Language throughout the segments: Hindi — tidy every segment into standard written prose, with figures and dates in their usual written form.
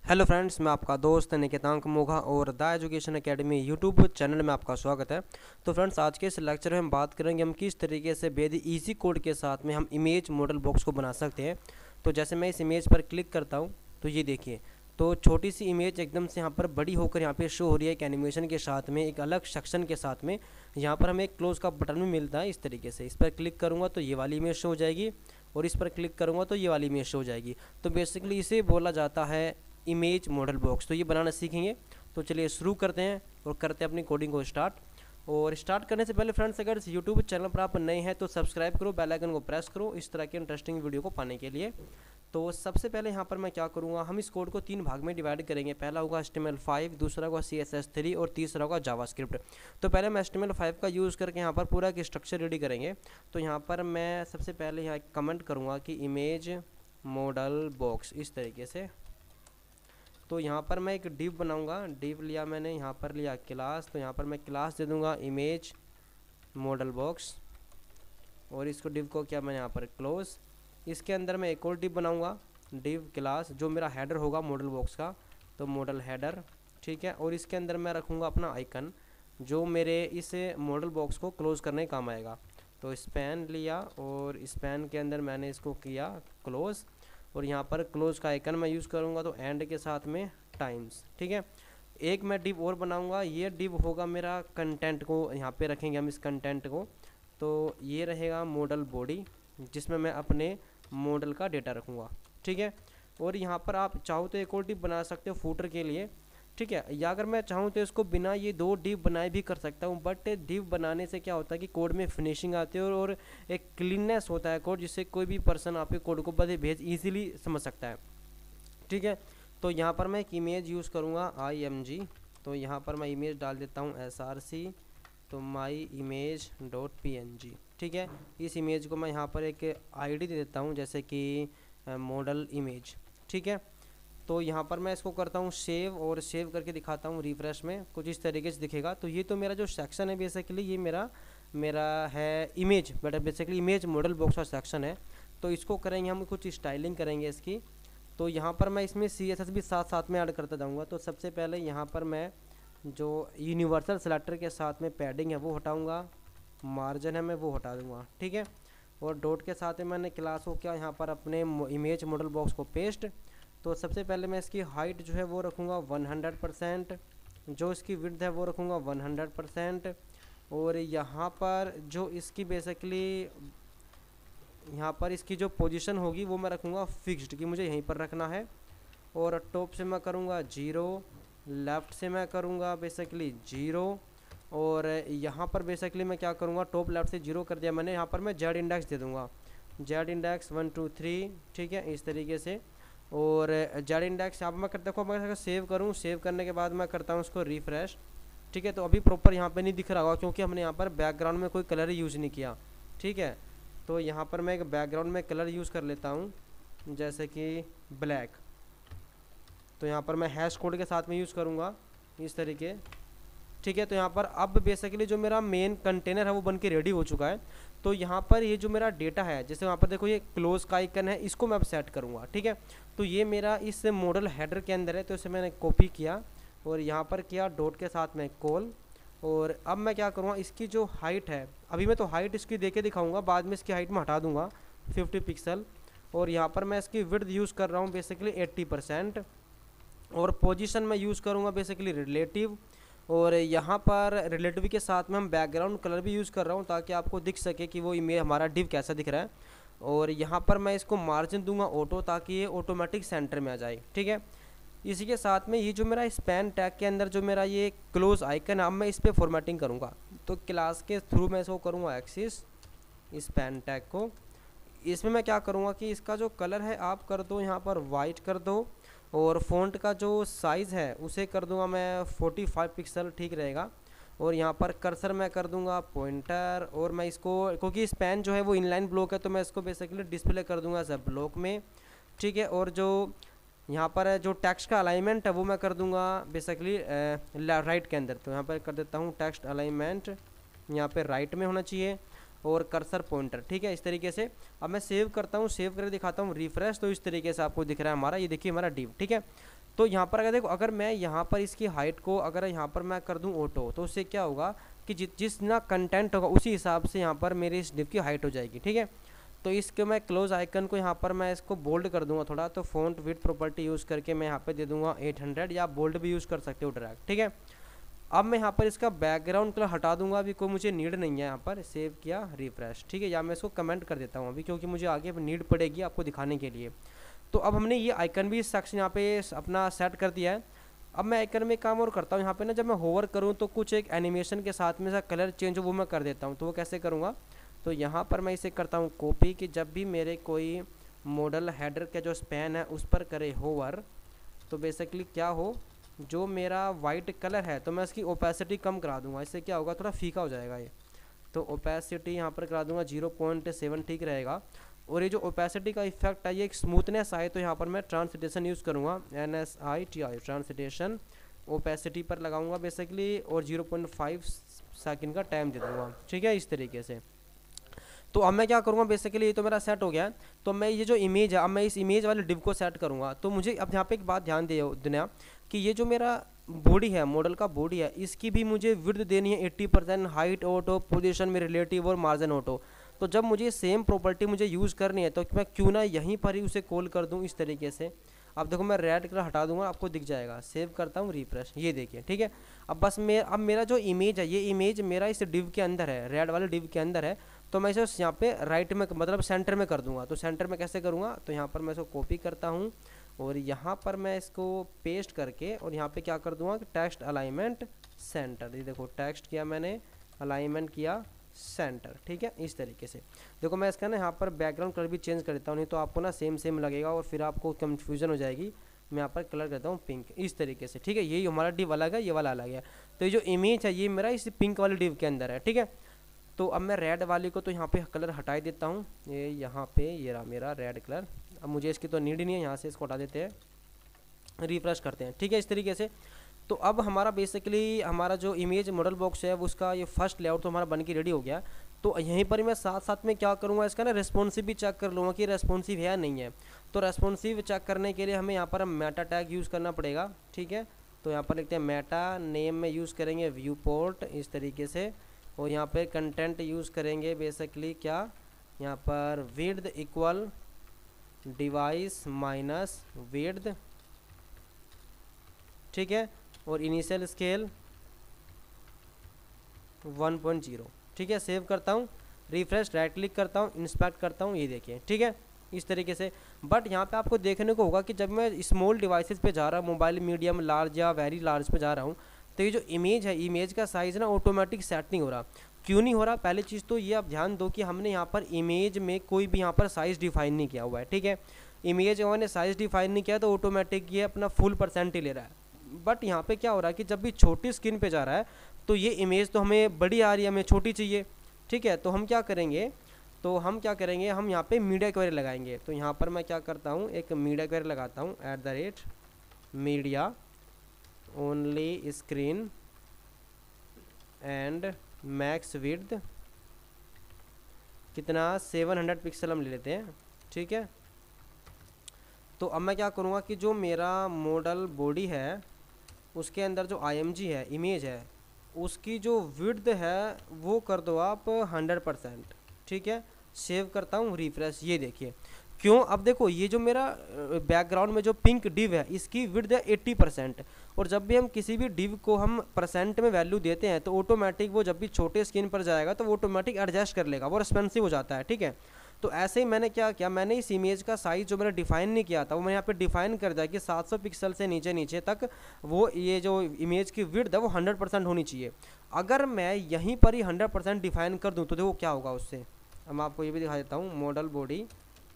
हेलो फ्रेंड्स, मैं आपका दोस्त निकेतांक मोघा और the education academy YouTube channel में आपका स्वागत है। तो फ्रेंड्स, आज के इस लेक्चर में हम बात करेंगे हम किस तरीके से बेहद इजी कोड के साथ में हम इमेज मॉडल बॉक्स को बना सकते हैं। तो जैसे मैं इस इमेज पर क्लिक करता हूं तो ये देखिए, तो छोटी सी इमेज एकदम से यहाँ पर बड़ी होकर यहाँ पे शो हो रही है एक एनिमेशन के साथ में, एक अलग सेक्शन के साथ में। यहाँ पर हमें एक क्लोज का बटन भी मिलता है इस तरीके से। इस पर क्लिक करूँगा तो ये वाली इमेज शो हो जाएगी और इस पर क्लिक करूँगा तो ये वाली इमेज शो हो जाएगी। तो बेसिकली इसे बोला जाता है इमेज मॉडल बॉक्स। तो ये बनाना सीखेंगे। तो चलिए शुरू करते हैं और करते हैं अपनी कोडिंग को स्टार्ट। और स्टार्ट करने से पहले फ्रेंड्स, अगर इस यूट्यूब चैनल पर आप नए हैं तो सब्सक्राइब करो, बेल आइकन को प्रेस करो इस तरह के इंटरेस्टिंग वीडियो को पाने के लिए। तो सबसे पहले यहाँ पर मैं क्या करूँगा, हम इस कोड को 3 भाग में डिवाइड करेंगे। पहला होगा HTML5, दूसरा होगा CSS3 और तीसरा होगा जावास्क्रिप्ट। तो पहले हम HTML5 का यूज़ करके यहाँ पर पूरा एक स्ट्रक्चर रेडी करेंगे। तो यहाँ पर मैं सबसे पहले यहाँ कमेंट करूँगा कि इमेज मॉडल बॉक्स इस तरीके से। तो यहाँ पर मैं एक डिव बनाऊंगा। डिव लिया मैंने, यहाँ पर लिया क्लास। तो यहाँ पर मैं क्लास दे दूंगा इमेज मॉडल बॉक्स और इसको डिव को क्या मैं यहाँ पर क्लोज। इसके अंदर मैं एक और डिव बनाऊंगा, डिव क्लास, जो मेरा हेडर होगा मॉडल बॉक्स का। तो मॉडल हेडर, ठीक है। और इसके अंदर मैं रखूँगा अपना आइकन जो मेरे इस मॉडल बॉक्स को क्लोज करने काम आएगा। तो स्पैन लिया और स्पैन के अंदर मैंने इसको किया क्लोज। और यहाँ पर क्लोज का आइकन मैं यूज़ करूँगा तो एंड के साथ में टाइम्स, ठीक है। एक मैं डिव और बनाऊँगा, ये डिव होगा मेरा कंटेंट को, यहाँ पे रखेंगे हम इस कंटेंट को। तो ये रहेगा मॉडल बॉडी जिसमें मैं अपने मॉडल का डेटा रखूँगा, ठीक है। और यहाँ पर आप चाहो तो एक और डिव बना सकते हो फूटर के लिए, ठीक है। या अगर मैं चाहूँ तो इसको बिना ये 2 डिव बनाए भी कर सकता हूँ। बट डिव बनाने से क्या होता है कि कोड में फिनिशिंग आती है और एक क्लीननेस होता है कोड, जिससे कोई भी पर्सन आपके कोड को भेज ईजिली समझ सकता है, ठीक है। तो यहाँ पर मैं एक इमेज यूज़ करूँगा IMG। तो यहाँ पर मैं इमेज डाल देता हूँ SRC, तो माई इमेज .png, ठीक है। इस इमेज को मैं यहाँ पर एक ID दे देता हूँ, जैसे कि मॉडल इमेज, ठीक है। तो यहाँ पर मैं इसको करता हूँ सेव और सेव करके दिखाता हूँ रिफ्रेश में, कुछ इस तरीके से दिखेगा। तो ये तो मेरा जो सेक्शन है बेसिकली ये मेरा है image, but basically image model box का सेक्शन है। तो इसको करेंगे हम, कुछ स्टाइलिंग करेंगे इसकी। तो यहाँ पर मैं इसमें CSS भी साथ साथ में ऐड करता जाऊँगा। तो सबसे पहले यहाँ पर मैं जो यूनिवर्सल सेलेक्टर के साथ में पैडिंग है वो हटाऊँगा, मार्जिन है मैं वो हटा दूँगा, ठीक है। और डॉट के साथ में मैंने क्लास को क्या यहाँ पर अपने इमेज मॉडल बॉक्स को पेस्ट। तो सबसे पहले मैं इसकी हाइट जो है वो रखूँगा 100%, जो इसकी विड्थ है वो रखूँगा 100%। और यहाँ पर जो इसकी बेसिकली यहाँ पर इसकी जो पोजीशन होगी वो मैं रखूँगा फिक्स्ड, कि मुझे यहीं पर रखना है। और टॉप से मैं करूँगा 0, लेफ़्ट से मैं करूँगा बेसिकली 0। और यहाँ पर बेसिकली मैं क्या करूँगा, टॉप लेफ़्ट से 0 कर दिया मैंने। यहाँ पर मैं जेड इंडेक्स दे दूँगा, जेड इंडेक्स 1 2 3, ठीक है, इस तरीके से। और जेड इंडेक्स यहाँ पर मैं देखो, मैं अगर सेव करूँ, सेव करने के बाद मैं करता हूँ उसको रिफ्रेश, ठीक है। तो अभी प्रॉपर यहाँ पे नहीं दिख रहा होगा क्योंकि हमने यहाँ पर बैकग्राउंड में कोई कलर यूज़ नहीं किया, ठीक है। तो यहाँ पर मैं एक बैकग्राउंड में कलर यूज़ कर लेता हूँ, जैसे कि ब्लैक। तो यहाँ पर मैं हैश कोड के साथ में यूज़ करूँगा इस तरीके, ठीक है। तो यहाँ पर अब बेसिकली जो मेरा मेन कंटेनर है वो बन के रेडी हो चुका है। तो यहाँ पर ये जो मेरा डेटा है, जैसे वहाँ पर देखो ये क्लोज का आइकन है, इसको मैं अब सेट करूँगा, ठीक है। तो ये मेरा इस मॉडल हेडर के अंदर है, तो इसे मैंने कॉपी किया और यहाँ पर किया डॉट के साथ में कॉल। और अब मैं क्या करूँगा, इसकी जो हाइट है, अभी मैं तो हाइट इसकी दे के दिखाऊँगा, बाद में इसकी हाइट में हटा दूँगा 50 पिक्सल। और यहाँ पर मैं इसकी विड्थ यूज़ कर रहा हूँ बेसिकली 80%। और पोजीशन में यूज़ करूँगा बेसिकली रिलेटिव। और यहाँ पर रिलेटिव के साथ में हम बैकग्राउंड कलर भी यूज़ कर रहा हूँ ताकि आपको दिख सके कि वो इमेज हमारा डिव कैसा दिख रहा है। और यहाँ पर मैं इसको मार्जिन दूंगा ऑटो, ताकि ये ऑटोमेटिक सेंटर में आ जाए, ठीक है। इसी के साथ में ये जो मेरा स्पैन टैग के अंदर जो मेरा ये क्लोज आइकन है, अब मैं इस पर फॉर्मेटिंग करूँगा। तो क्लास के थ्रू मैं इसको करूँगा एक्सिस स्पैन टैग को। इसमें मैं क्या करूँगा कि इसका जो कलर है आप कर दो यहाँ पर वाइट कर दो। और फ़ॉन्ट का जो साइज़ है उसे कर दूंगा मैं 45 पिक्सल, ठीक रहेगा। और यहाँ पर कर्सर मैं कर दूंगा पॉइंटर। और मैं इसको, क्योंकि स्पैन जो है वो इनलाइन ब्लॉक है, तो मैं इसको बेसिकली डिस्प्ले कर दूंगा सब ब्लॉक में, ठीक है। और जो यहाँ पर जो टेक्स्ट का अलाइनमेंट है वो मैं कर दूंगा बेसिकली राइट के अंदर। तो यहाँ पर कर देता हूँ टेक्स्ट अलाइनमेंट यहाँ पे राइट में होना चाहिए। और कर्सर पॉइंटर, ठीक है, इस तरीके से। अब मैं सेव करता हूँ, सेव करके दिखाता हूँ रिफ्रेश। तो इस तरीके से आपको दिख रहा है हमारा, ये देखिए हमारा डिव, ठीक है। तो यहाँ पर अगर देखो, अगर मैं यहाँ पर इसकी हाइट को अगर यहाँ पर मैं कर दूँ ऑटो, तो उससे क्या होगा कि जिस ना कंटेंट होगा उसी हिसाब से यहाँ पर मेरी इस डिव की हाइट हो जाएगी, ठीक है। तो इसके मैं क्लोज आइकन को यहाँ पर मैं इसको बोल्ड कर दूंगा थोड़ा, तो फ़ॉन्ट विड्थ प्रॉपर्टी यूज़ करके मैं यहाँ पे दे दूंगा 800, या बोल्ड भी यूज़ कर सकते हो डायरेक्ट, ठीक है। अब मैं यहाँ पर इसका बैकग्राउंड कलर हटा दूंगा, अभी कोई मुझे नीड नहीं है। यहाँ पर सेव किया, रिफ्रेश, ठीक है, या मैं इसको कमेंट कर देता हूँ अभी, क्योंकि मुझे आगे नीड पड़ेगी आपको दिखाने के लिए। तो अब हमने ये आइकन भी सेक्शन यहाँ पे अपना सेट कर दिया है। अब मैं आइकन में काम और करता हूँ, यहाँ पे ना जब मैं होवर करूँ तो कुछ एक एनिमेशन के साथ में कलर चेंज हो वो मैं कर देता हूँ। तो वो कैसे करूँगा, तो यहाँ पर मैं इसे करता हूँ कॉपी, कि जब भी मेरे कोई मॉडल हेडर का जो स्पैन है उस पर करे होवर, तो बेसिकली क्या हो, जो मेरा वाइट कलर है तो मैं इसकी ओपेसिटी कम करा दूंगा। इससे क्या होगा, थोड़ा फीका हो जाएगा ये। तो ओपेसिटी यहाँ पर करा दूंगा 0.7, ठीक रहेगा। और ये जो ओपेसिटी का इफेक्ट है ये एक स्मूथनेस आए, तो यहाँ पर मैं ट्रांसलेशन यूज़ करूँगा, NSITI ट्रांसलेशन ओपेसिटी पर लगाऊंगा बेसिकली, और 0.5 सेकंड का टाइम दे दूँगा, ठीक है, इस तरीके से। तो अब मैं क्या करूँगा, बेसिकली ये तो मेरा सेट हो गया है। तो मैं ये जो इमेज है, अब मैं इस इमेज वाले डिव को सेट करूँगा। तो मुझे अब यहाँ पे एक बात ध्यान देना कि ये जो मेरा बॉडी है, मॉडल का बॉडी है, इसकी भी मुझे विड्थ देनी है 80%, हाइट ऑटो, पोजीशन में रिलेटिव और मार्जिन ऑटो। तो जब मुझे सेम प्रॉपर्टी मुझे यूज़ करनी है तो मैं क्यों ना यहीं पर ही उसे कॉल कर दूँ इस तरीके से। अब देखो मैं रेड कलर हटा दूंगा, आपको दिख जाएगा। सेव करता हूँ, रिफ्रेश, ये देखिए, ठीक है। अब बस अब मेरा जो इमेज है, ये इमेज मेरा इस डिव के अंदर है, रेड वाले डिव के अंदर है। तो मैं इसे यहाँ पे राइट में, मतलब सेंटर में कर दूंगा। तो सेंटर में कैसे करूँगा, तो यहाँ पर मैं इसको कॉपी करता हूँ और यहाँ पर मैं इसको पेस्ट करके और यहाँ पे क्या कर दूंगा कि टेक्स्ट अलाइनमेंट सेंटर। ये देखो टेक्स्ट किया मैंने, अलाइनमेंट किया सेंटर, ठीक है, इस तरीके से। देखो मैं इसका ना यहाँ पर बैकग्राउंड कलर भी चेंज कर देता हूँ, नहीं तो आपको ना सेम लगेगा और फिर आपको कंफ्यूजन हो जाएगी। मैं यहाँ पर कलर करता हूँ पिंक, इस तरीके से, ठीक है। यही हमारा डिव अलग है, ये वाला अलग है। तो ये जो इमेज है ये मेरा इस पिंक वाले डिव के अंदर है, ठीक है। तो अब मैं रेड वाली को तो यहाँ पे कलर हटा देता हूँ, ये यहाँ पे ये रहा मेरा रेड कलर। अब मुझे इसकी तो नीड ही नहीं है, यहाँ से इसको हटा देते हैं, रिफ्रेश करते हैं, ठीक है, इस तरीके से। तो अब हमारा बेसिकली हमारा जो इमेज मॉडल बॉक्स है उसका ये फर्स्ट लेआउट तो हमारा बन के रेडी हो गया। तो यहीं पर मैं साथ साथ में क्या करूँगा, इसका ना रेस्पॉन्सिव भी चेक कर लूँगा कि रेस्पॉन्सिव है या नहीं है। तो रेस्पॉन्सिव चेक करने के लिए हमें यहाँ पर मेटा टैग यूज़ करना पड़ेगा, ठीक है। तो यहाँ पर लिखते हैं मेटा, नेम में यूज़ करेंगे व्यू पोर्ट, इस तरीके से। और यहाँ पे कंटेंट यूज़ करेंगे बेसिकली क्या, यहाँ पर width equal device minus width, ठीक है। और इनिशियल स्केल 1.0, ठीक है। सेव करता हूँ, रिफ्रेश, राइट क्लिक करता हूँ, इंस्पेक्ट करता हूँ, ये देखिए, ठीक है, इस तरीके से। बट यहाँ पे आपको देखने को होगा कि जब मैं स्मॉल डिवाइसेस पे जा रहा हूँ, मोबाइल, मीडियम, लार्ज या वेरी लार्ज पे जा रहा हूँ, तो ये जो इमेज है, इमेज का साइज़ ना ऑटोमेटिक सेट नहीं हो रहा। क्यों नहीं हो रहा, पहली चीज़ तो ये आप ध्यान दो कि हमने यहाँ पर इमेज में कोई भी यहाँ पर साइज़ डिफाइन नहीं किया हुआ है, ठीक है। इमेज मैंने साइज़ डिफाइन नहीं किया तो ऑटोमेटिक ये अपना फुल % ही ले रहा है। बट यहाँ पे क्या हो रहा है कि जब भी छोटी स्क्रीन पे जा रहा है तो ये इमेज तो हमें बड़ी आ रही है, हमें छोटी चाहिए, ठीक है। तो हम क्या करेंगे, हम यहाँ पे मीडिया क्वेरी लगाएंगे। तो यहाँ पर मैं क्या करता हूँ, एक मीडिया क्वेरी लगाता हूँ, @media only screen and max width कितना 700 पिक्सल हम ले लेते हैं, ठीक है। तो अब मैं क्या करूँगा कि जो मेरा मॉडल बॉडी है उसके अंदर जो IMG है, इमेज है, उसकी जो विड्थ है वो कर दो आप 100%, ठीक है। सेव करता हूँ, रिफ्रेश, ये देखिए क्यों। अब देखो ये जो मेरा बैकग्राउंड में जो पिंक डिव है इसकी विड्थ है 80%। और जब भी हम किसी भी डिव को हम % में वैल्यू देते हैं तो ऑटोमेटिक वो जब भी छोटे स्क्रीन पर जाएगा तो वो ऑटोमेटिक एडजस्ट कर लेगा, वो रेस्पॉन्सिव हो जाता है, ठीक है। तो ऐसे ही मैंने क्या किया, मैंने इस इमेज का साइज़ जो मैंने डिफाइन नहीं किया था वो मैंने यहाँ पे डिफाइन कर दिया कि 700 पिक्सल से नीचे तक वो ये जो इमेज की विड्थ है वो 100% होनी चाहिए। अगर मैं यहीं पर ही 100% डिफाइन कर दूँ तो देखो क्या होगा उससे। अब मैं आपको ये भी दिखा देता हूँ, मॉडल बॉडी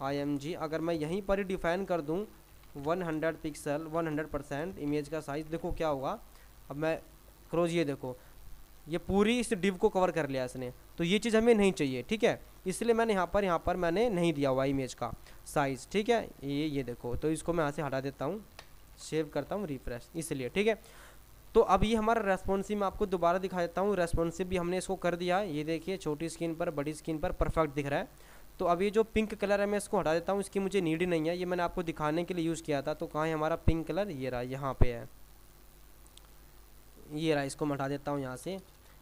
IMG, अगर मैं यहीं पर ही डिफाइन कर दूँ 100 पिक्सल 100% इमेज का साइज़, देखो क्या होगा। अब मैं क्रॉस, ये देखो ये पूरी इस डिव को कवर कर लिया इसने। तो ये चीज़ हमें नहीं चाहिए, ठीक है, इसलिए मैंने यहाँ पर मैंने नहीं दिया हुआ इमेज का साइज़, ठीक है। ये देखो, तो इसको मैं यहाँ से हटा देता हूँ, सेव करता हूँ, रिफ्रेश, इसलिए, ठीक है। तो अब ये हमारा रेस्पॉन्सिव मैं आपको दोबारा दिखा देता हूँ। रेस्पॉन्सिव भी हमने इसको कर दिया है, ये देखिए छोटी स्क्रीन पर, बड़ी स्क्रीन पर परफेक्ट दिख रहा है। तो अब ये जो पिंक कलर है मैं इसको हटा देता हूँ, इसकी मुझे नीड ही नहीं है, ये मैंने आपको दिखाने के लिए यूज़ किया था। तो कहाँ है हमारा पिंक कलर, ये रहा, यहाँ पे है, ये रहा, इसको मैं हटा देता हूँ यहाँ से।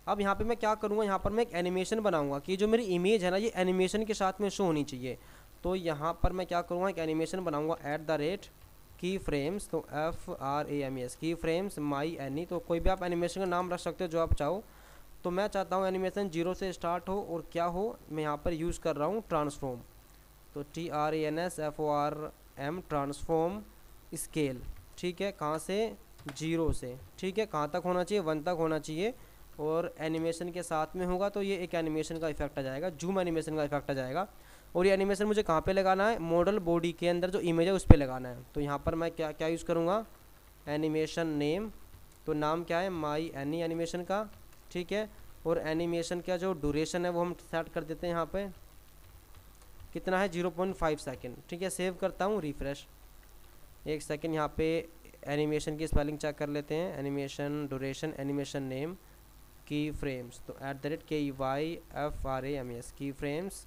अब यहाँ पे मैं क्या करूँगा, यहाँ पर मैं एक एनिमेशन बनाऊँगा कि जो मेरी इमेज है ना ये एनिमेशन के साथ में शो होनी चाहिए। तो यहाँ पर मैं क्या करूँगा, एक एनिमेशन बनाऊँगा @ की फ्रेम्स, तो FRAMES की फ्रेम्स MyAny। तो कोई भी आप एनिमेशन का नाम रख सकते हो जो आप चाहो। तो मैं चाहता हूँ एनिमेशन 0 से स्टार्ट हो और क्या हो, मैं यहाँ पर यूज़ कर रहा हूँ ट्रांसफॉर्म, तो TRANSFORM ट्रांसफॉर्म स्केल, ठीक है, कहाँ से, 0 से, ठीक है, कहाँ तक होना चाहिए, 1 तक होना चाहिए। और एनिमेशन के साथ में होगा तो ये एक एनिमेशन का इफेक्ट आ जाएगा, जूम एनिमेशन का इफेक्ट आ जाएगा। और ये एनिमेशन मुझे कहाँ पे लगाना है, मॉडल बॉडी के अंदर जो इमेज है उस पर लगाना है। तो यहाँ पर मैं क्या क्या यूज़ करूँगा, एनिमेशन नेम, तो नाम क्या है, MyAny एनिमेशन का, ठीक है। और एनिमेशन का जो ड्यूरेशन है वो हम सेट कर देते हैं, यहाँ पे कितना है, 0.5 सेकेंड, ठीक है। सेव करता हूँ, रिफ्रेश, 1 सेकेंड, यहाँ पे एनिमेशन की स्पेलिंग चेक कर लेते हैं, एनिमेशन ड्यूरेशन, एनिमेशन नेम, की फ्रेम्स, तो @KEYFRAMES की फ्रेम्स।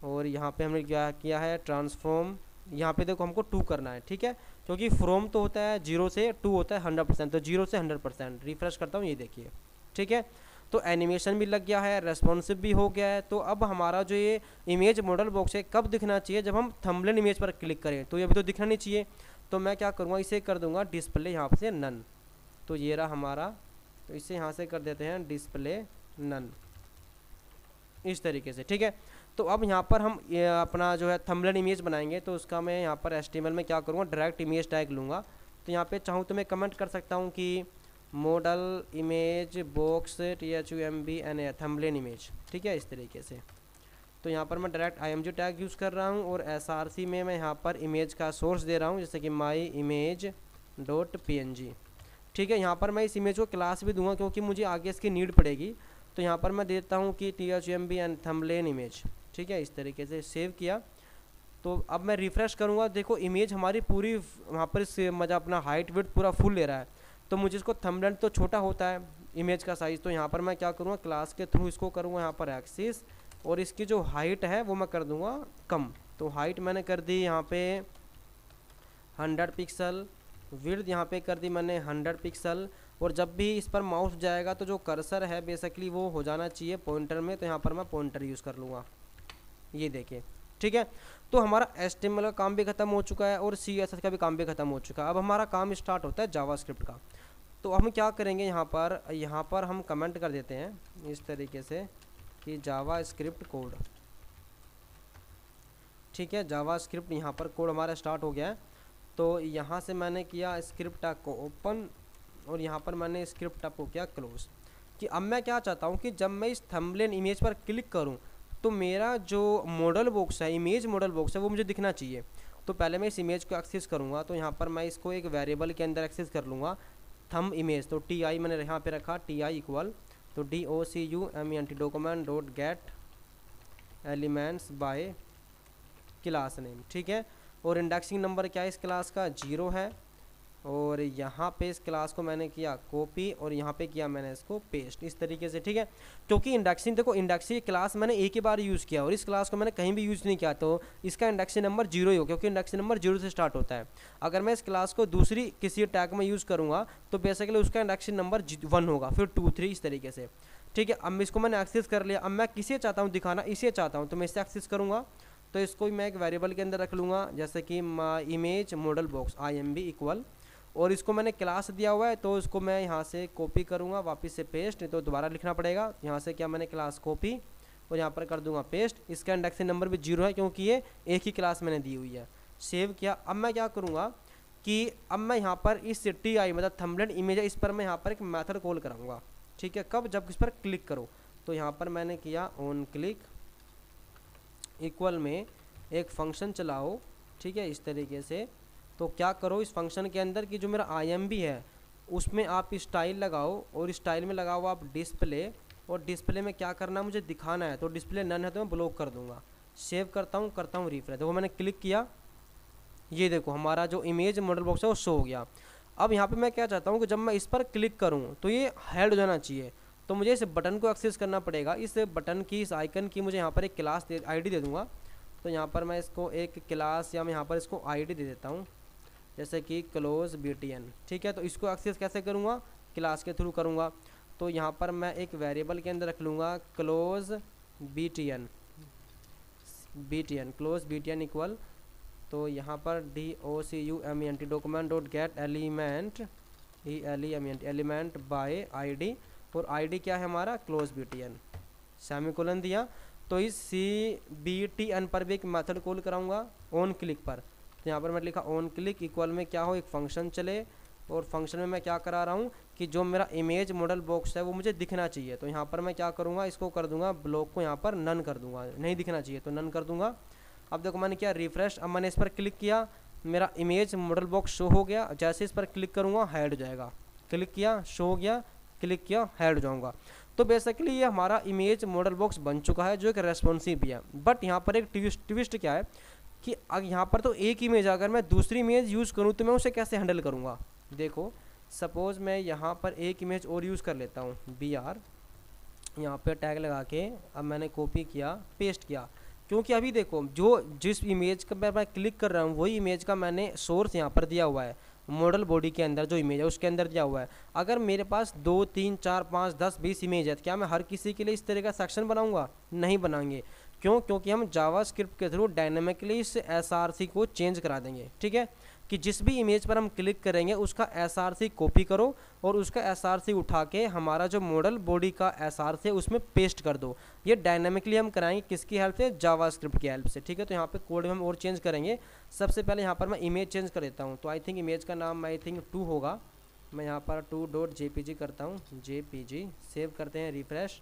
और यहाँ पे हमने क्या किया है, ट्रांसफॉर्म, यहाँ पे देखो हमको 2 करना है, ठीक है, क्योंकि फ्रॉम तो होता है 0 से, 2 होता है 100%, तो 0 से 100%। रिफ्रेश करता हूँ, ये देखिए, ठीक है। तो एनिमेशन भी लग गया है, रेस्पॉन्सिव भी हो गया है। तो अब हमारा जो ये इमेज मॉडल बॉक्स है कब दिखना चाहिए, जब हम थंबनेल इमेज पर क्लिक करें, तो ये अभी तो दिखना नहीं चाहिए। तो मैं क्या करूँगा, इसे कर दूंगा डिस्प्ले यहाँ से नन, तो ये रहा हमारा, तो इसे यहाँ से कर देते हैं डिस्प्ले नन, इस तरीके से, ठीक है। तो अब यहाँ पर हम अपना जो है थंबनेल इमेज बनाएंगे, तो उसका मैं यहाँ पर HTML में क्या करूँगा, डायरेक्ट इमेज टैग लूँगा। तो यहाँ पे चाहूँ तो मैं कमेंट कर सकता हूँ कि model image box THUMB thumbnail image, ठीक है, इस तरीके से। तो यहाँ पर मैं डायरेक्ट IMG टैग यूज़ कर रहा हूँ और SRC में मैं यहाँ पर इमेज का सोर्स दे रहा हूँ, जैसे कि myimage.png, ठीक है। यहाँ पर मैं इस इमेज को क्लास भी दूंगा क्योंकि मुझे आगे इसकी नीड पड़ेगी। तो यहाँ पर मैं देता हूँ कि THUMB एंड थंबनेल इमेज, ठीक है, इस तरीके से सेव किया। तो अब मैं रिफ़्रेश करूँगा, देखो इमेज हमारी पूरी वहाँ पर मजा अपना हाइट विड्थ पूरा फुल ले रहा है। तो मुझे इसको थंबनेल तो छोटा होता है इमेज का साइज़, तो यहाँ पर मैं क्या करूँगा, क्लास के थ्रू इसको करूँगा यहाँ पर एक्सिस, और इसकी जो हाइट है वो मैं कर दूँगा कम। तो हाइट मैंने कर दी यहाँ पे 100 पिक्सल, विड्थ यहाँ पे कर दी मैंने 100 पिक्सल। और जब भी इस पर माउस जाएगा तो जो कर्सर है बेसिकली वो हो जाना चाहिए पॉइंटर में, तो यहाँ पर मैं पॉइंटर यूज़ कर लूँगा, ये देखिए, ठीक है। तो हमारा HTML का काम भी खत्म हो चुका है और CSS का भी काम भी खत्म हो चुका है। अब हमारा काम स्टार्ट होता है जावास्क्रिप्ट का। तो हम क्या करेंगे, यहाँ पर हम कमेंट कर देते हैं इस तरीके से कि जावास्क्रिप्ट कोड, ठीक है, जावास्क्रिप्ट यहाँ पर कोड हमारा स्टार्ट हो गया है। तो यहाँ से मैंने किया स्क्रिप्ट टैग को ओपन और यहाँ पर मैंने स्क्रिप्ट टैग को किया क्लोज। कि अब मैं क्या चाहता हूँ कि जब मैं इस थंबनेल इमेज पर क्लिक करूँ तो मेरा जो मॉडल बॉक्स है, इमेज मॉडल बॉक्स है, वो मुझे दिखना चाहिए। तो पहले मैं इस इमेज को एक्सेस करूँगा, तो यहाँ पर मैं इसको एक वेरिएबल के अंदर एक्सेस कर लूँगा, थंब इमेज। तो TI मैंने यहाँ पे रखा, TI इक्वल, तो DOCUMENT document dot gate elements bye class name, ठीक है। और इंडेक्सिंग नंबर क्या है इस क्लास का, 0 है। और यहाँ पे इस क्लास को मैंने किया कॉपी और यहाँ पे किया मैंने इसको पेस्ट, इस तरीके से, ठीक है। क्योंकि इंडेक्सिंग, देखो इंडेक्सिंग क्लास मैंने एक ही बार यूज़ किया और इस क्लास को मैंने कहीं भी यूज़ नहीं किया, तो इसका इंडेक्सिंग नंबर 0 ही हो, क्योंकि इंडेक्सिंग नंबर 0 से स्टार्ट होता है। अगर मैं इस क्लास को दूसरी किसी टैग में यूज़ करूँगा तो बेसिकली उसका इंडेक्सिंग नंबर 1 होगा, फिर 2 3 इस तरीके से, ठीक है। अब इसको मैंने एक्सेस कर लिया। अब मैं किसे चाहता हूँ दिखाना, इसे चाहता हूँ, तो मैं इसे एक्सेस करूँगा। तो इसको मैं एक वेरिएबल के अंदर रख लूँगा, जैसे कि image model box IMB equal, और इसको मैंने क्लास दिया हुआ है, तो इसको मैं यहाँ से कॉपी करूँगा, वापस से पेस्ट, तो दोबारा लिखना पड़ेगा। यहाँ से क्या मैंने क्लास कॉपी और यहाँ पर कर दूँगा पेस्ट। इसका इंडेक्सिंग नंबर भी 0 है क्योंकि ये एक ही क्लास मैंने दी हुई है। सेव किया। अब मैं क्या करूँगा कि अब मैं यहाँ पर इस TI मतलब थंबनेल इमेज है, इस पर मैं यहाँ पर एक मेथड कॉल कराऊँगा, ठीक है। कब, जब इस पर क्लिक करो। तो यहाँ पर मैंने किया ऑन क्लिक इक्वल में एक फंक्शन चलाओ, ठीक है, इस तरीके से। तो क्या करो, इस फंक्शन के अंदर की जो मेरा IMB है उसमें आप स्टाइल लगाओ, और स्टाइल में लगाओ आप डिस्प्ले, और डिस्प्ले में क्या करना मुझे दिखाना है, तो डिस्प्ले नन है तो मैं ब्लॉक कर दूंगा। सेव करता हूँ रिफ्रेश। देखो मैंने क्लिक किया, ये देखो हमारा जो इमेज मॉडल बॉक्स है वो शो हो गया। अब यहाँ पे मैं क्या चाहता हूँ कि जब मैं इस पर क्लिक करूँ तो ये हाइड हो जाना चाहिए। तो मुझे इस बटन को एक्सेस करना पड़ेगा। इस बटन की, इस आइकन की मुझे यहाँ पर एक क्लास आईडी दे दूँगा। तो यहाँ पर मैं इसको एक क्लास या मैं यहाँ पर इसको आईडी दे देता हूँ, जैसे कि क्लोज BTN। ठीक है, तो इसको एक्सेस कैसे करूँगा, क्लास के थ्रू करूँगा। तो यहाँ पर मैं एक वेरिएबल के अंदर रख लूँगा close BTN, close BTN equal, तो यहाँ पर DOCUMENT document dot gate element element by ID, और ID क्या है हमारा, क्लोज BTN, सेमीकोलन दिया। तो इस CBTN पर भी एक मेथड कॉल कराऊंगा ऑन क्लिक पर। तो यहाँ पर मैं लिखा ऑन क्लिक इक्वल में क्या हो, एक फंक्शन चले, और फंक्शन में मैं क्या करा रहा हूँ कि जो मेरा इमेज मॉडल बॉक्स है वो मुझे दिखना चाहिए। तो यहाँ पर मैं क्या करूँगा, इसको कर दूंगा ब्लॉक को यहाँ पर नन कर दूंगा, नहीं दिखना चाहिए तो नन कर दूंगा। अब देखो मैंने क्या रिफ्रेश, अब मैंने इस पर क्लिक किया, मेरा इमेज मॉडल बॉक्स शो हो गया। जैसे इस पर क्लिक करूँगा हाइड हो जाएगा, क्लिक किया शो हो गया, क्लिक किया हाइड हो जाऊँगा। तो बेसिकली ये हमारा इमेज मॉडल बॉक्स बन चुका है जो एक रेस्पॉन्सिव भी है। बट यहाँ पर एक ट्विस्ट क्या है कि अगर यहाँ पर तो एक इमेज, अगर मैं दूसरी इमेज यूज़ करूँ तो मैं उसे कैसे हैंडल करूँगा। देखो सपोज़ मैं यहाँ पर एक इमेज और यूज़ कर लेता हूँ BR, यहाँ पे टैग लगा के अब मैंने कॉपी किया पेस्ट किया, क्योंकि अभी देखो जो जिस इमेज का मैं क्लिक कर रहा हूँ वही इमेज का मैंने सोर्स यहाँ पर दिया हुआ है, मॉडल बॉडी के अंदर जो इमेज है उसके अंदर दिया हुआ है। अगर मेरे पास 2 3 4 5 10 20 इमेज है तो क्या मैं हर किसी के लिए इस तरह का सेक्शन बनाऊंगा, नहीं बनाएंगे। क्यों, क्योंकि हम जावास्क्रिप्ट के थ्रू डायनेमिकली इस SRC को चेंज करा देंगे। ठीक है, कि जिस भी इमेज पर हम क्लिक करेंगे उसका SRC कॉपी करो और उसका SRC उठा के हमारा जो मॉडल बॉडी का SRC है उसमें पेस्ट कर दो। ये डायनामिकली हम कराएंगे किसकी हेल्प से, जावास्क्रिप्ट की हेल्प से। ठीक है, तो यहाँ पे कोड में हम और चेंज करेंगे। सबसे पहले यहाँ पर मैं इमेज चेंज कर देता हूँ। तो आई थिंक इमेज का नाम आई थिंक 2 होगा। मैं यहाँ पर 2.jpg करता हूँ, JPG सेव करते हैं, रिफ्रेश,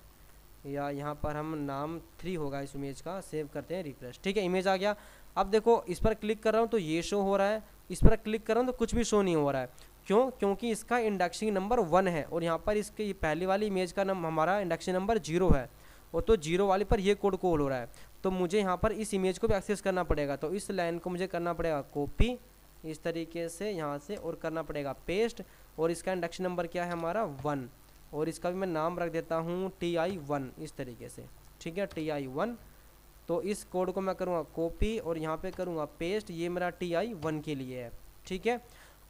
या यहाँ पर हम नाम 3 होगा इस इमेज का, सेव करते हैं, रिफ्रेश। ठीक है, इमेज आ गया। अब देखो इस पर क्लिक कर रहा हूँ तो ये शो हो रहा है, इस पर क्लिक कर रहा हूँ तो कुछ भी शो नहीं हो रहा है। क्यों, क्योंकि इसका इंडेक्सिंग नंबर 1 है और यहाँ पर इसके पहली वाली इमेज का हमारा इंडेक्सिंग नंबर 0 है, और तो 0 वाली पर ये कोड कॉल हो रहा है। तो मुझे यहाँ पर इस इमेज को भी एक्सेस करना पड़ेगा। तो इस लाइन को मुझे करना पड़ेगा कॉपी इस तरीके से यहाँ से, और करना पड़ेगा पेस्ट, और इसका इंडेक्सिंग नंबर क्या है हमारा 1, और इसका भी मैं नाम रख देता हूँ TI1 इस तरीके से। ठीक है, TI1। तो इस कोड को मैं करूँगा कॉपी और यहाँ पे करूँगा पेस्ट, ये मेरा TI1 के लिए है। ठीक है,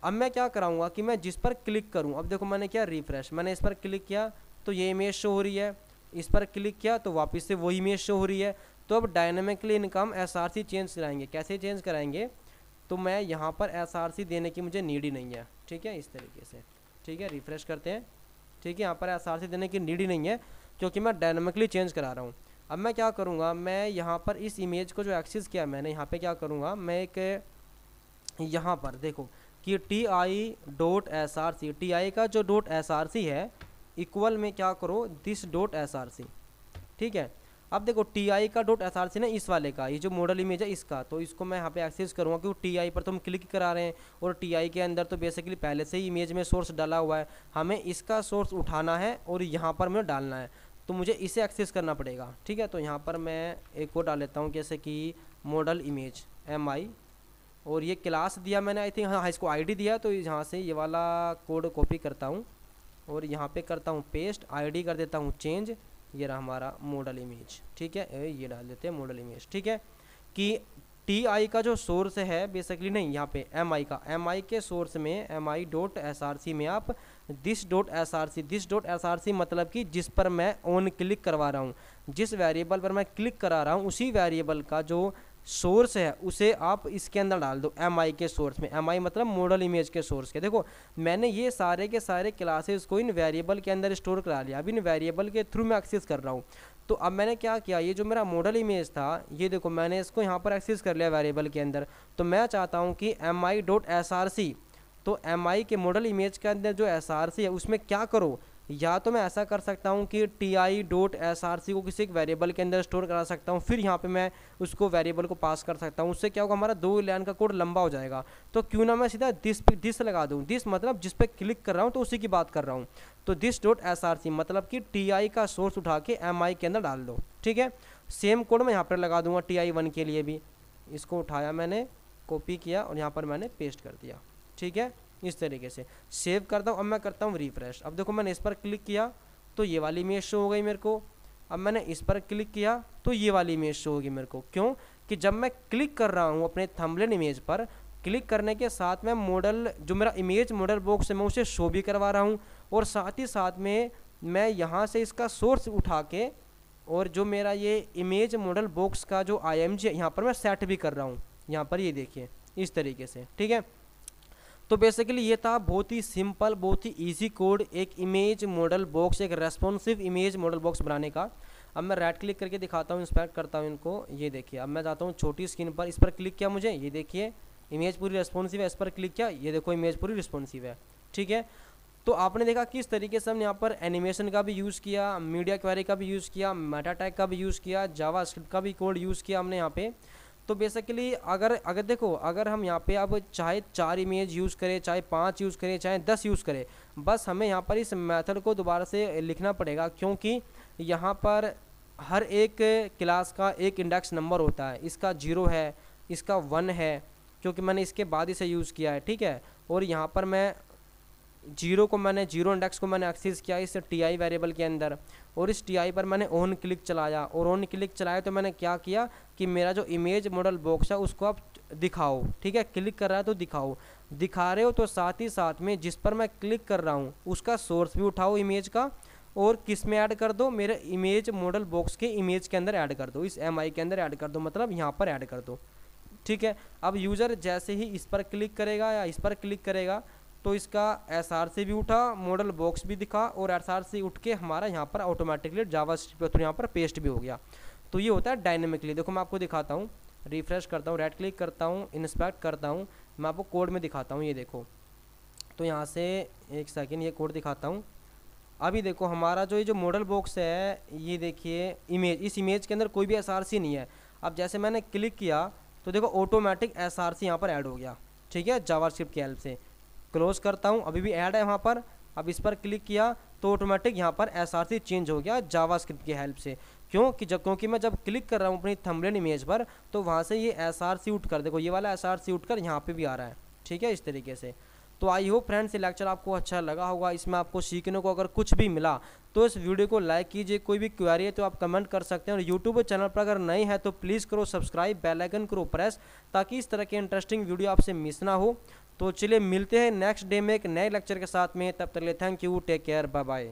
अब मैं क्या कराऊँगा कि मैं जिस पर क्लिक करूँ, अब देखो मैंने क्या रिफ्रेश, मैंने इस पर क्लिक किया तो ये इमेज शो हो रही है, इस पर क्लिक किया तो वापस से वही इमेज शो हो रही है। तो अब डायनेमिकली इनका हम SRC चेंज कराएंगे। कैसे चेंज कराएंगे, तो मैं यहाँ पर SRC देने की मुझे नीड ही नहीं है। ठीक है, इस तरीके से। ठीक है, रिफ्रेश करते हैं। ठीक है, यहाँ पर SRC देने की नीड ही नहीं है क्योंकि मैं डायनेमिकली चेंज करा रहा हूँ। अब मैं क्या करूँगा, मैं यहाँ पर इस इमेज को जो एक्सेस किया मैंने, यहाँ पे क्या करूँगा, मैं एक यहाँ पर देखो कि TI.SRC, TI का जो .SRC है इक्वल में क्या करो दिस .SRC। ठीक है, अब देखो TI का .SRC ना इस वाले का, ये जो मॉडल इमेज है इसका, तो इसको मैं यहाँ पे एक्सेस करूँगा क्योंकि TI पर तो हम क्लिक करा रहे हैं और TI के अंदर तो बेसिकली पहले से ही इमेज में सोर्स डाला हुआ है, हमें इसका सोर्स उठाना है और यहाँ पर मुझे डालना है, तो मुझे इसे एक्सेस करना पड़ेगा। ठीक है, तो यहाँ पर मैं एक और डाल लेता हूँ जैसे कि मॉडल इमेज MI, और ये क्लास दिया मैंने आई थिंक, हाँ इसको ID दिया। तो यहाँ से ये वाला कोड कॉपी करता हूँ और यहाँ पे करता हूँ पेस्ट, ID कर देता हूँ चेंज, ये रहा हमारा मॉडल इमेज। ठीक है, ये डाल देते हैं मॉडल इमेज। ठीक है, कि TI का जो सोर्स है बेसिकली, नहीं यहाँ पे MI का, MI के सोर्स में MI.SRC में आप this.SRC मतलब कि जिस पर मैं ऑन क्लिक करवा रहा हूँ, जिस वेरिएबल पर मैं क्लिक करा रहा हूँ उसी वेरिएबल का जो सोर्स है उसे आप इसके अंदर डाल दो MI के सोर्स में। MI मतलब मॉडल इमेज के सोर्स के। देखो मैंने ये सारे के सारे क्लासेस को इन वेरिएबल के अंदर स्टोर करा लिया, अब इन वेरिएबल के थ्रू मैं एक्सेस कर रहा हूँ। तो अब मैंने क्या किया, ये जो मेरा मॉडल इमेज था ये देखो मैंने इसको यहाँ पर एक्सेस कर लिया वेरिएबल के अंदर। तो मैं चाहता हूँ कि MI.SRC, तो MI के मॉडल इमेज के अंदर जो SRC है उसमें क्या करो, या तो मैं ऐसा कर सकता हूँ कि TI.SRC को किसी एक वेरिएबल के अंदर स्टोर करा सकता हूँ, फिर यहाँ पे मैं उसको वेरिएबल को पास कर सकता हूँ। उससे क्या होगा, हमारा 2 लाइन का कोड लंबा हो जाएगा। तो क्यों ना मैं सीधा दिस लगा दूँ, दिस मतलब जिस पे क्लिक कर रहा हूँ तो उसी की बात कर रहा हूँ। तो this.SRC मतलब कि TI का सोर्स उठा के MI के अंदर डाल दो। ठीक है, सेम कोड मैं यहाँ पर लगा दूंगा TI1 के लिए भी। इसको उठाया मैंने, कॉपी किया और यहाँ पर मैंने पेस्ट कर दिया। ठीक है, इस तरीके से सेव करता हूँ। अब मैं करता हूँ रिफ्रेश। अब देखो मैंने इस पर क्लिक किया तो ये वाली इमेज शो हो गई मेरे को। अब मैंने इस पर क्लिक किया तो ये वाली इमेज शो होगी मेरे को। क्यों कि जब मैं क्लिक कर रहा हूँ अपने थंबनेल इमेज पर, क्लिक करने के साथ में मॉडल जो मेरा इमेज मॉडल बॉक्स है मैं उसे शो भी करवा रहा हूँ, और साथ ही साथ में मैं यहाँ से इसका सोर्स उठा के और जो मेरा ये इमेज मॉडल बॉक्स का जो IMG है यहाँ पर मैं सेट भी कर रहा हूँ। यहाँ पर ये देखिए इस तरीके से, ठीक है। तो बेसिकली ये था बहुत ही सिंपल, बहुत ही इजी कोड एक इमेज मॉडल बॉक्स, एक रेस्पॉन्सिव इमेज मॉडल बॉक्स बनाने का। अब मैं राइट क्लिक करके दिखाता हूँ, इंस्पेक्ट करता हूँ इनको। ये देखिए अब मैं जाता हूँ छोटी स्क्रीन पर, इस पर क्लिक किया मुझे, ये देखिए इमेज पूरी रिस्पॉन्सिव है। इस पर क्लिक किया, ये देखो इमेज पूरी रिस्पॉन्सिव है, ठीक है। तो आपने देखा किस तरीके से हमने यहाँ पर एनिमेशन का भी यूज़ किया, मीडिया क्वेरी का भी यूज़ किया, मेटा टैग का भी यूज़ किया, जावास्क्रिप्ट का भी कोड यूज़ किया हमने यहाँ पे। तो बेसिकली अगर देखो, अगर हम यहाँ पे अब चाहे 4 इमेज यूज़ करें, चाहे 5 यूज़ करें, चाहे 10 यूज़ करें, बस हमें यहाँ पर इस मेथड को दोबारा से लिखना पड़ेगा, क्योंकि यहाँ पर हर एक क्लास का एक इंडेक्स नंबर होता है। इसका 0 है, इसका 1 है, क्योंकि मैंने इसके बाद इसे यूज़ किया है, ठीक है। और यहाँ पर मैं 0 इंडेक्स को मैंने एक्सेस किया इस TI वेरिएबल के अंदर, और इस TI पर मैंने ऑन क्लिक चलाया, और ऑन क्लिक चलाया तो मैंने क्या किया कि मेरा जो इमेज मॉडल बॉक्स है उसको आप दिखाओ, ठीक है। क्लिक कर रहा है तो दिखाओ, दिखा रहे हो तो साथ ही साथ में जिस पर मैं क्लिक कर रहा हूँ उसका सोर्स भी उठाओ इमेज का, और किस में ऐड कर दो, मेरे इमेज मॉडल बॉक्स के इमेज के अंदर ऐड कर दो, इस MI के अंदर ऐड कर दो, मतलब यहाँ पर ऐड कर दो, ठीक है। अब यूज़र जैसे ही इस पर क्लिक करेगा या इस पर क्लिक करेगा तो इसका SRC भी उठा, मॉडल बॉक्स भी दिखा, और SRC उठ के हमारा यहाँ पर ऑटोमेटिकली जावास्क्रिप्ट यहाँ पर पेस्ट भी हो गया। तो ये होता है डायनेमिकली। देखो मैं आपको दिखाता हूँ, रिफ्रेश करता हूँ, राइट क्लिक करता हूँ, इंस्पेक्ट करता हूँ, मैं आपको कोड में दिखाता हूँ। ये देखो, तो यहाँ से एक सेकेंड ये कोड दिखाता हूँ। अभी देखो हमारा जो ये जो मॉडल बॉक्स है, ये देखिए इमेज, इस इमेज के अंदर कोई भी SRC नहीं है। अब जैसे मैंने क्लिक किया तो देखो ऑटोमेटिक SRC यहाँ पर ऐड हो गया, ठीक है, जावास्क्रिप्ट की हेल्प से। क्लोज करता हूँ, अभी भी ऐड है वहाँ पर। अब इस पर क्लिक किया तो ऑटोमेटिक यहाँ पर SRC चेंज हो गया जावास्क्रिप्ट की हेल्प से। क्योंकि मैं जब क्लिक कर रहा हूँ अपनी थंबनेल इमेज पर तो वहाँ से ये SRC उठ कर, देखो ये वाला SRC उठ कर यहाँ पे भी आ रहा है, ठीक है, इस तरीके से। तो आई होप फ्रेंड्स ये लेक्चर आपको अच्छा लगा होगा, इसमें आपको सीखने को अगर कुछ भी मिला तो इस वीडियो को लाइक कीजिए। कोई भी क्वेरी है तो आप कमेंट कर सकते हैं, और यूट्यूब चैनल पर अगर नए हैं तो प्लीज़ करो सब्सक्राइब, बेल आइकन करो प्रेस, ताकि इस तरह के इंटरेस्टिंग वीडियो आपसे मिस ना हो। तो चलिए मिलते हैं नेक्स्ट डे में एक नए लेक्चर के साथ में, तब तक के लिए thank you, take care, bye bye.